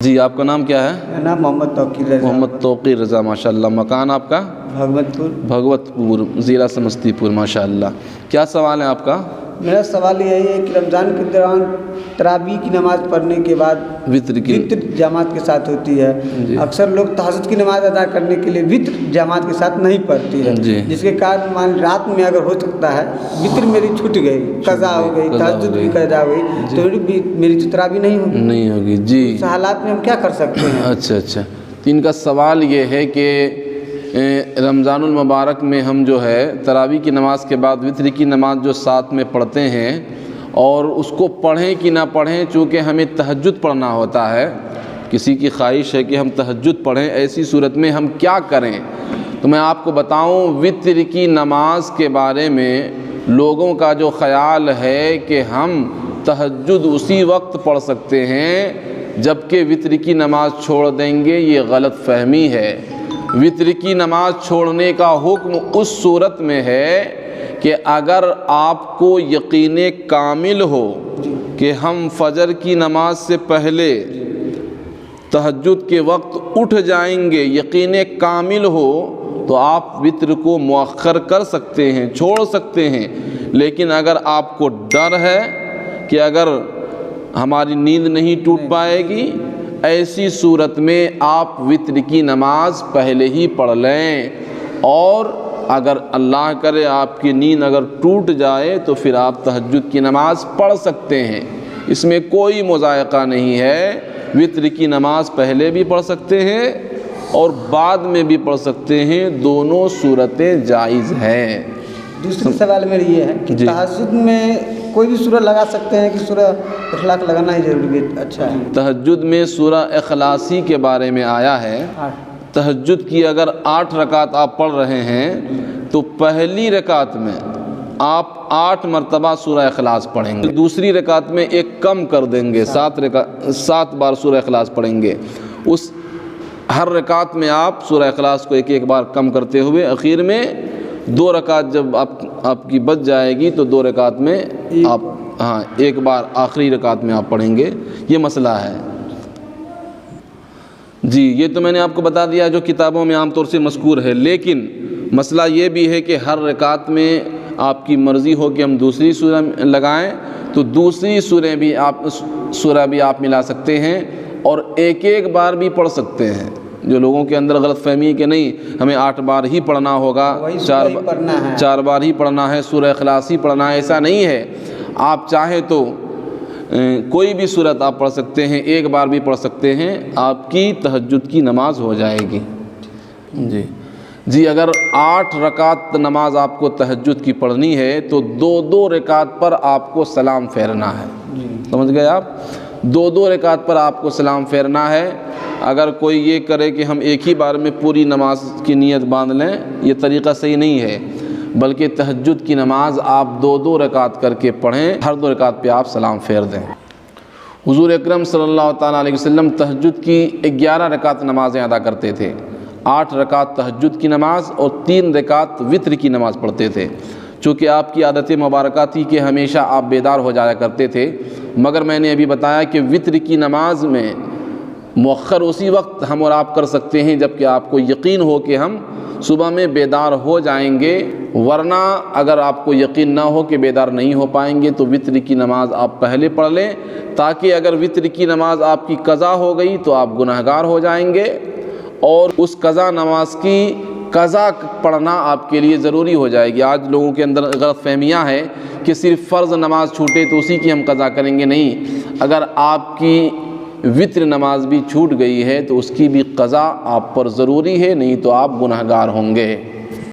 جی آپ کا نام کیا ہے؟ میرا نام محمد توقیر رضا۔ محمد توقیر رضا، ماشاء اللہ۔ مکان آپ کا؟ بھگوت پور، ضلع سمستی پور، ماشاء اللہ۔ کیا سوال ہے آپ کا؟ میرا سوال یہی ہے کہ رمضان کے دوران تراویح کی نماز پڑھنے کے بعد وطر جماعت کے ساتھ ہوتی ہے، جی۔ اکثر لوگ تہجد کی نماز ادا کرنے کے لیے وطر جماعت کے ساتھ نہیں پڑھتی ہے، جی۔ جس کے کارن رات میں اگر ہو سکتا ہے وطر میری چھوٹ گئی، قضا ہو گئی، تہجد بھی قضا ہو گئی، تو میری تو تراویح نہیں ہوگی جی۔ اس حالات میں ہم کیا کر سکتے ہیں؟ اچھا، تو ان کا سوال یہ ہے کہ رمضان المبارک میں ہم جو ہے تراویح کی نماز کے بعد وطر کی نماز جو ساتھ میں پڑھتے ہیں، اور اس کو پڑھیں کہ نہ پڑھیں، چونکہ ہمیں تہجد پڑھنا ہوتا ہے، کسی کی خواہش ہے کہ ہم تہجد پڑھیں، ایسی صورت میں ہم کیا کریں؟ تو میں آپ کو بتاؤں، وطر کی نماز کے بارے میں لوگوں کا جو خیال ہے کہ ہم تہجد اسی وقت پڑھ سکتے ہیں جبکہ وطر کی نماز چھوڑ دیں گے، یہ غلط فہمی ہے۔ وطر کی نماز چھوڑنے کا حکم اس صورت میں ہے کہ اگر آپ کو یقین کامل ہو کہ ہم فجر کی نماز سے پہلے تہجد کے وقت اٹھ جائیں گے، یقین کامل ہو، تو آپ وطر کو مؤخر کر سکتے ہیں، چھوڑ سکتے ہیں۔ لیکن اگر آپ کو ڈر ہے کہ اگر ہماری نیند نہیں ٹوٹ پائے گی، ایسی صورت میں آپ وطر کی نماز پہلے ہی پڑھ لیں، اور اگر اللہ کرے آپ کی نیند اگر ٹوٹ جائے تو پھر آپ تہجد کی نماز پڑھ سکتے ہیں، اس میں کوئی مضائقہ نہیں ہے۔ وطر کی نماز پہلے بھی پڑھ سکتے ہیں اور بعد میں بھی پڑھ سکتے ہیں، دونوں صورتیں جائز ہیں۔ دوسری سوال میرا یہ ہے کہ تہجد میں کوئی بھی سورہ لگا سکتے ہیں کہ سورہ اخلاص لگانا ہی ضروری ہے؟ اچھا ہے۔ تہجد میں سورہ اخلاصی کے بارے میں آیا ہے، تہجد کی اگر 8 رکعت آپ پڑھ رہے ہیں تو پہلی رکعت میں آپ 8 مرتبہ سورہ اخلاص پڑھیں گے، دوسری رکعت میں ایک کم کر دیں گے، 7 بار سورہ اخلاص پڑھیں گے۔ اس ہر رکعت میں آپ سورہ اخلاص کو ایک بار کم کرتے ہوئے اخیر میں 2 رکعت جب آپ کی بچ جائے گی تو 2 رکعت میں آپ ایک بار آخری رکعت میں آپ پڑھیں گے، یہ مسئلہ ہے جی۔ یہ تو میں نے آپ کو بتا دیا جو کتابوں میں عام طور سے مذکور ہے، لیکن مسئلہ یہ بھی ہے کہ ہر رکعت میں آپ کی مرضی ہو کہ ہم دوسری سورہ لگائیں تو دوسری سورہ بھی آپ ملا سکتے ہیں، اور ایک بار بھی پڑھ سکتے ہیں۔ جو لوگوں کے اندر غلط فہمی ہے کہ نہیں ہمیں 8 بار ہی پڑھنا ہوگا، 4 بار ہی پڑھنا ہے، سورہ اخلاص ہی پڑھنا ہے، ایسا نہیں ہے۔ آپ چاہیں تو کوئی بھی سورت آپ پڑھ سکتے ہیں، ایک بار بھی پڑھ سکتے ہیں، آپ کی تہجد کی نماز ہو جائے گی جی۔ اگر 8 رکعت نماز آپ کو تہجد کی پڑھنی ہے تو 2 رکعت پر آپ کو سلام پھیرنا ہے، سمجھ گئے آپ؟ 2 رکعت پر آپ کو سلام پھیرنا ہے۔ اگر کوئی یہ کرے کہ ہم ایک ہی بار میں پوری نماز کی نیت باندھ لیں، یہ طریقہ صحیح نہیں ہے، بلکہ تہجد کی نماز آپ 2 رکعت کر کے پڑھیں، ہر 2 رکعت پہ آپ سلام پھیر دیں۔ حضور اکرم صلی اللہ تعالیٰ علیہ وسلم تہجد کی 11 رکعت نمازیں ادا کرتے تھے، 8 رکعت تہجد کی نماز اور 3 رکعت وطر کی نماز پڑھتے تھے۔ چونکہ آپ کی عادت مبارکہ تھی کہ ہمیشہ آپ بیدار ہو جایا کرتے تھے، مگر میں نے ابھی بتایا کہ وطر کی نماز میں مؤخر اسی وقت ہم اور آپ کر سکتے ہیں جبکہ آپ کو یقین ہو کہ ہم صبح میں بیدار ہو جائیں گے، ورنہ اگر آپ کو یقین نہ ہو کہ بیدار نہیں ہو پائیں گے تو وطر کی نماز آپ پہلے پڑھ لیں، تاکہ اگر وطر کی نماز آپ کی قضا ہو گئی تو آپ گنہگار ہو جائیں گے، اور اس قضا نماز کی قضا پڑھنا آپ کے لیے ضروری ہو جائے گی۔ آج لوگوں کے اندر غلط فہمیاں ہیں کہ صرف فرض نماز چھوٹے تو اسی کی ہم قضا کریں گے، نہیں، اگر آپ کی وطر نماز بھی چھوٹ گئی ہے تو اس کی بھی قضا آپ پر ضروری ہے، نہیں تو آپ گنہگار ہوں گے۔